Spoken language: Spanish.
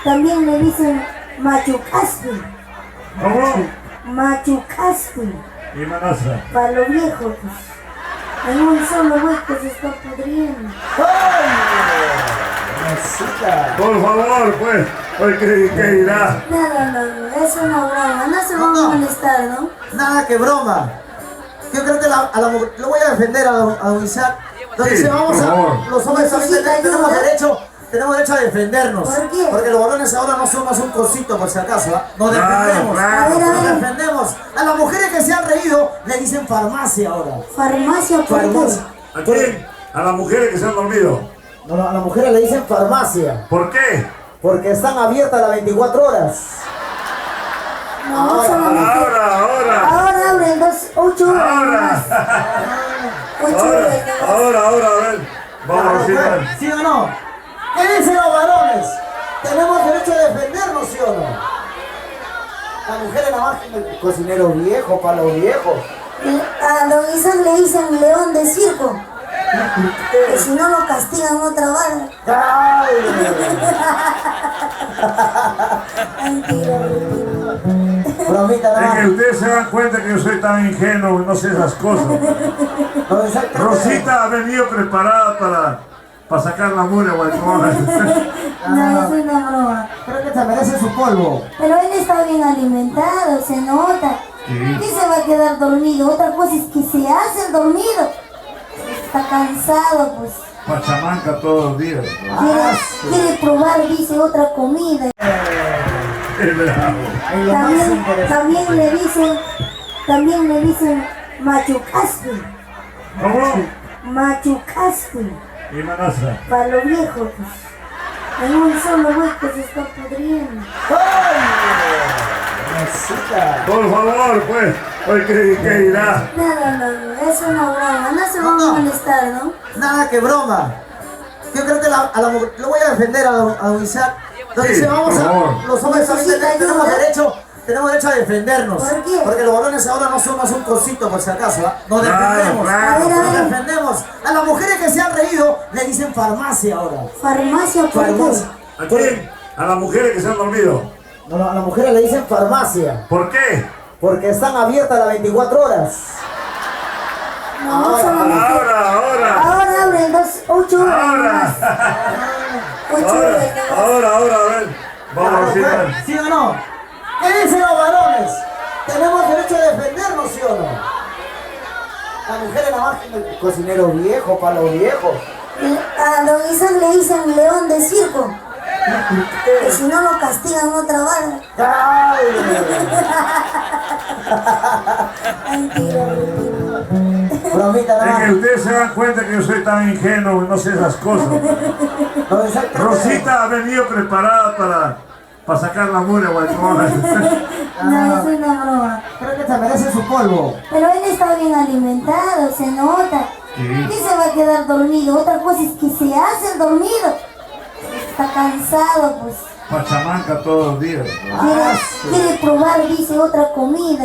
También le dicen machucaspi. ¿Cómo? Machucaspi. Y Manasa. Para los viejos, pues. En un solo hueco se está pudriendo. Por favor, pues. Hoy ¿qué dirá? No, es una broma, no se van a molestar, ¿no? Nada que broma. Yo creo que a la mujer, lo voy a defender a don Isaac. Don Sí, Isaac, vamos por a, favor. los hombres también ¿Necesita tenemos ayuda? derecho a defendernos. ¿Por qué? Porque los varones ahora no somos un cosito por si acaso, ¿ah? Nos Claro, defendemos. claro. Nos defendemos. A las mujeres que se han reído le dicen farmacia ahora. Farmacia, ¿por qué? Farmacia. ¿A quién? A las mujeres que se han dormido. No, a las mujeres le dicen farmacia. ¿Por qué? Porque están abiertas las 24 horas. No, solamente. Ahora abren 8 horas más. 8 horas más. Ahora, a ver. Vamos, Rosita. ¿Sí o no? ¿Qué dicen los varones? Tenemos derecho a defendernos, ¿sí o no? Las mujeres nada más cocinero viejo, para los viejos. A don Isaac le dicen león de circo. Que si no lo castigan otra vara. ¡Ay! Mentira. Bromita, Es nada que más. ustedes se dan cuenta que yo soy tan ingenuo y no sé esas cosas. Don Isaac, Rosita ha venido preparada para sacar la mugre, guaycona. No, es una broma. Creo que se merece su polvo. Pero él está bien alimentado, se nota. Sí. ¿Qué se va a quedar dormido? Otra cosa es que se hace el dormido. Está cansado, pues. Pachamanca todos los días. Quiere probar, dice, otra comida. Es bravo. En lo más interesante. También le dicen machucaspi. ¿Cómo? Machucaspi. Y Manasa. Para los viejos, pues. En un solo hueco se está pudriendo. Por favor, pues. Hoy ¿qué dirá? No, es una broma, no se van a molestar, ¿no? Nada que broma. Yo creo que a la mujer, lo voy a defender a don Isaac. Don Sí, Isaac, vamos por a, favor. los hombres también ¿Necesita tenemos ayuda? derecho a defendernos. ¿Por qué? Porque los varones ahora no somos un cosito por si acaso, ¿ah? Nos Claro, defendemos. claro. Nos defendemos. A las mujeres que se han reído le dicen farmacia ahora. Farmacia, ¿por qué? Farmacia. ¿A quién? A las mujeres que se han dormido. No, a las mujeres le dicen farmacia. ¿Por qué? Porque están abiertas las 24 horas. No, solamente. Ahora abren 8 horas más. 8 horas más. Ahora, a ver. Vamos, Rosita. ¿Sí o no? ¿Qué dicen los varones? Tenemos derecho a defendernos, ¿sí o no? Las mujeres nada más cocinero viejo, para los viejos. A don Isaac le dicen león de circo. Que si no lo castigan otra vara. ¡Ay! Mentira. Bromita, nada Es que más. ustedes se dan cuenta que yo soy tan ingenuo y no sé esas cosas. Don Isaac, Rosita ha venido preparada para sacar la mugre, guaycona. No, es una broma. creo que se merece su polvo. Pero él está bien alimentado, se nota. Sí. ¿Qué se va a quedar dormido? Otra cosa es que se hace el dormido. Está cansado, pues. Pachamanca todos los días. Quiere probar, dice, otra comida.